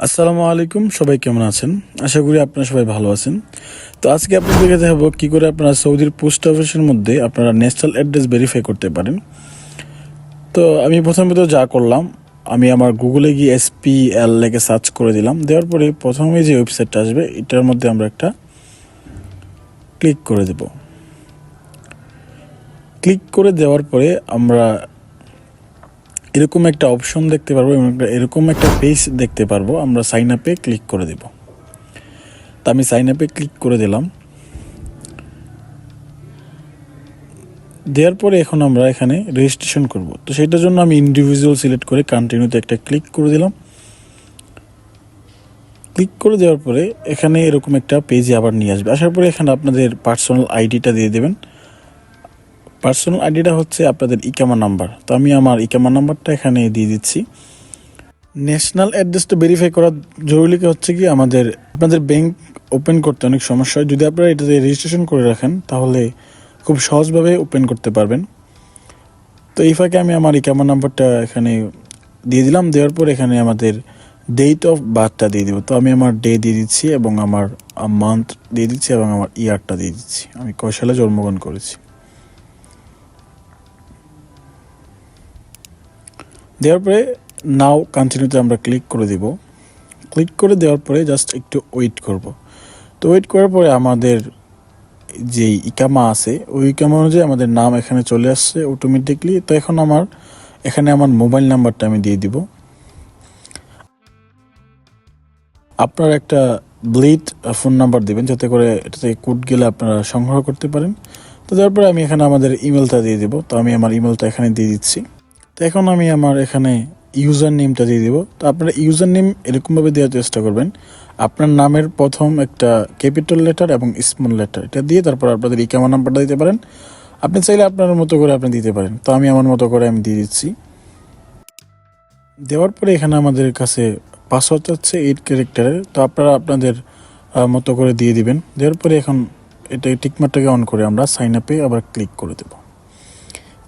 আসসালামু আলাইকুম, সবাই কেমন আছেন? আশা করি আপনারা সবাই ভালো আছেন। তো আজকে আপনাদেরকে দেখাবো কি করে আপনারা সৌদির পোস্ট অফিসের মধ্যে আপনারা ন্যাশনাল অ্যাড্রেস ভেরিফাই করতে পারেন। তো আমি প্রথমে যা করলাম, আমি আমার গুগলে গিয়ে SPL লেখে সার্চ করে দিলাম। দেওয়ার পরে প্রথমে যে ওয়েবসাইটটা আসবে এটার মধ্যে আমরা একটা ক্লিক করে দেব। ক্লিক করে দেওয়ার পরে আমরা এরকম একটা অপশন দেখতে পারবো এবং এরকম একটা পেজ দেখতে পারবো। আমরা সাইন আপে ক্লিক করে দেব। তো আমি সাইন আপে ক্লিক করে দিলাম। দেওয়ার পরে এখন আমরা এখানে রেজিস্ট্রেশন করব। তো সেটার জন্য আমি ইন্ডিভিজুয়াল সিলেক্ট করে কন্টিনিউতে একটা ক্লিক করে দিলাম। ক্লিক করে দেওয়ার পরে এখানে এরকম একটা পেজে আবার নিয়ে আসবে। আসার পরে এখানে আপনাদের পার্সোনাল আইডিটা দিয়ে দেবেন। পার্সোনাল আইডিটা হচ্ছে আপনাদের ইকামা নাম্বার। তো আমি আমার ইকামা নাম্বারটা এখানে দিয়ে দিচ্ছি। ন্যাশনাল অ্যাড্রেসটা ভেরিফাই করা জরুরি হচ্ছে কি আপনাদের ব্যাংক ওপেন করতে অনেক সমস্যা হয়। যদি আপনারা এটাতে রেজিস্ট্রেশন করে রাখেন তাহলে খুব সহজভাবে ওপেন করতে পারবেন। তো এই ফাঁকে আমি আমার ইকামা নাম্বারটা এখানে দিয়ে দিলাম। দেওয়ার পর এখানে আমাদের ডেট অফ বার্থটা দিয়ে দিব। তো আমি আমার ডে দিয়ে দিচ্ছি এবং আমার মান্থ দিয়ে দিচ্ছি এবং আমার ইয়ারটা দিয়ে দিচ্ছি, আমি কয় সালে জন্মগ্রহণ করেছি। দেওয়ার পরে নাও কন্টিনিউতে আমরা ক্লিক করে দিব। ক্লিক করে দেওয়ার পরে জাস্ট একটু ওয়েট করব। তো ওয়েট করার পরে আমাদের যে ইকামা আছে ওই ইকামা অনুযায়ী আমাদের নাম এখানে চলে আসছে অটোমেটিকলি। তো এখন এখানে আমার মোবাইল নাম্বারটা আমি দিয়ে দিব। আপনার একটা ব্লিড ফোন নাম্বার দিবেন যাতে করে এটাতে কোড গেলে আপনারা সংগ্রহ করতে পারেন। তো তারপরে আমি এখানে আমাদের ইমেলটা দিয়ে দেবো। তো আমি আমার ইমেলটা এখানে দিয়ে দিচ্ছি। তো এখন আমি আমার এখানে ইউজার নেমটা দিয়ে দিব। তো আপনারা ইউজার নেম এরকমভাবে দেওয়ার চেষ্টা করবেন, আপনার নামের প্রথম একটা ক্যাপিটাল লেটার এবং স্মল লেটার এটা দিয়ে তারপর আপনাদের ইকামা নাম্বারটা দিতে পারেন। আপনি চাইলে আপনার মতো করে আপনি দিতে পারেন। তো আমি আমার মতো করে আমি দিয়ে দিচ্ছি। দেওয়ার পরে এখানে আমাদের কাছে পাসওয়ার্ড হচ্ছে 8 ক্যারেক্টারের। তো আপনারা আপনাদের মতো করে দিয়ে দিবেন। দেওয়ার পরে এখন এটা টিকমার্কটাকে অন করে আমরা সাইন আপে আবার ক্লিক করে দেব।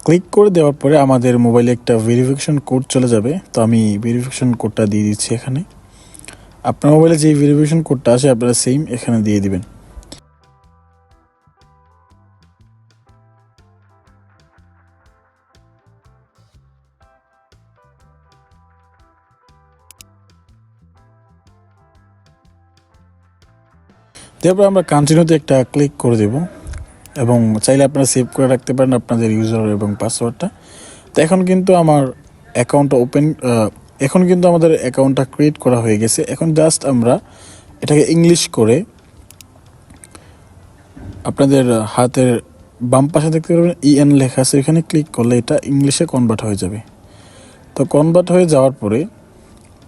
ক্লিক করে দেওয়ার পরে আমাদের মোবাইলে একটা ভেরিফিকেশন কোড চলে যাবে। তো আমি ভেরিফিকেশন কোডটা দিয়ে দিচ্ছি এখানে। আপনার মোবাইলে যে ভেরিফিকেশন কোডটা আছে আপনারা সেম এখানে দিয়ে দিবেন। তারপর আমরা কন্টিনিউতে একটা ক্লিক করে দেব এবং চাইলে আপনারা সেভ করে রাখতে পারেন আপনাদের ইউজার এবং পাসওয়ার্ডটা। তো এখন কিন্তু আমার অ্যাকাউন্টটা এখন কিন্তু আমাদের অ্যাকাউন্টটা ক্রিয়েট করা হয়ে গেছে। এখন জাস্ট আমরা এটাকে ইংলিশ করে আপনাদের হাতের বাম পাশে দেখতে পারবেন EN লেখা আছে, এখানে ক্লিক করলে এটা ইংলিশে কনভার্ট হয়ে যাবে। তো কনভার্ট হয়ে যাওয়ার পরে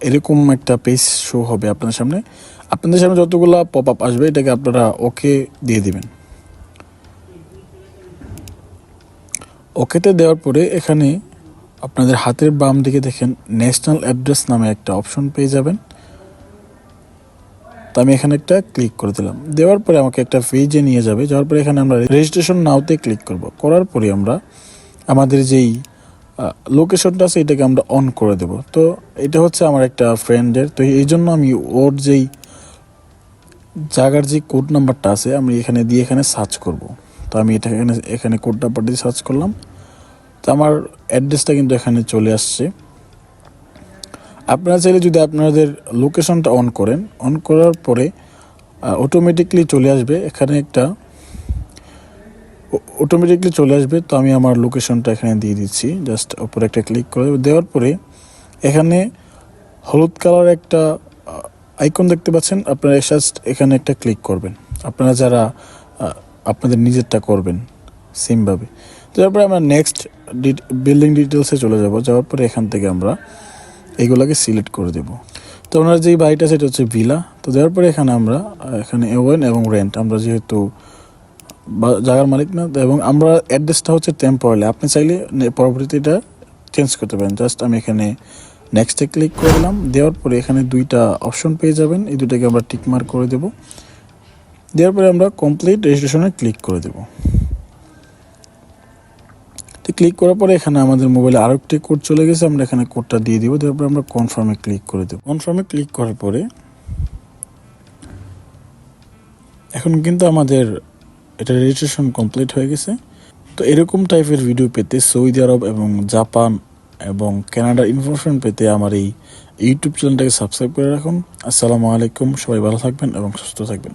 এরকম একটা পেজ শো হবে আপনাদের সামনে। যতগুলো পপ আপ আসবে এটাকে আপনারা ওকে দিয়ে দিবেন। ওকেতে দেওয়ার পরে এখানে আপনাদের হাতের বাম দিকে দেখেন ন্যাশনাল অ্যাড্রেস নামে একটা অপশন পেয়ে যাবেন। তো আমি এখানে একটা ক্লিক করে দিলাম। দেওয়ার পরে আমাকে একটা পেজে নিয়ে যাবে। যাওয়ার পরে এখানে আমরা রেজিস্ট্রেশন নাওতে ক্লিক করব। করার পরে আমরা আমাদের যেই লোকেশনটা আছে এটাকে আমরা অন করে দেব। তো এটা হচ্ছে আমার একটা ফ্রেন্ডের। তো এই জন্য আমি ওর যেই জায়গার যে কোড নাম্বারটা আছে আমি এখানে দিয়ে এখানে সার্চ করব। তো আমি এখানে কোড নাম্বার দিয়ে সার্চ করলাম। তো আমার অ্যাড্রেসটা কিন্তু এখানে চলে আসছে। আপনারা চাইলে যদি আপনাদের লোকেশনটা অন করেন, অন করার পরে অটোমেটিকলি চলে আসবে এখানে চলে আসবে। তো আমি আমার লোকেশনটা এখানে দিয়ে দিচ্ছি। জাস্ট উপরে একটা ক্লিক করে দেওয়ার পরে এখানে হলুদ কালার একটা আইকন দেখতে পাচ্ছেন, আপনারা জাস্ট এখানে একটা ক্লিক করবেন। আপনারা যারা আপনাদের নিজেরটা করবেন সেমভাবে। তারপরে আমরা নেক্সট বিল্ডিং ডিটেলসে চলে যাব। যাওয়ার পরে এখান থেকে আমরা এইগুলোকে সিলেক্ট করে দেব। তো ওনার যেই বাড়িটা সেটা হচ্ছে ভিলা। তো দেওয়ার পরে এখানে ওয়েন এবং রেন্ট, আমরা যেহেতু জায়গার মালিক না এবং আমরা অ্যাড্রেসটা হচ্ছে টেম্পোরারি, আপনি চাইলে পরবর্তীতে এটা চেঞ্জ করতে পারেন। জাস্ট আমি এখানে নেক্সটে ক্লিক করলাম। দেওয়ার পরে এখানে দুইটা অপশন পেয়ে যাবেন, এই দুটাকে আমরা টিকমার্ক করে দেব। দেওয়ার পরে আমরা কমপ্লিট রেজিস্ট্রেশনে ক্লিক করে দেব। তো ক্লিক করার পরে এখানে আমাদের মোবাইলে আরও একটি কোড চলে গেছে, আমরা এখানে কোডটা দিয়ে দিব। তারপর আমরা কনফার্মে ক্লিক করে দেবো। কনফার্মে ক্লিক করার পরে এখন কিন্তু আমাদের এটা রেজিস্ট্রেশন কমপ্লিট হয়ে গেছে। তো এরকম টাইপের ভিডিও পেতে, সৌদি আরব এবং জাপান এবং কানাডার ইনফরমেশন পেতে আমার এই ইউটিউব চ্যানেলটাকে সাবস্ক্রাইব করে রাখুন। আসসালামু আলাইকুম, সবাই ভালো থাকবেন এবং সুস্থ থাকবেন।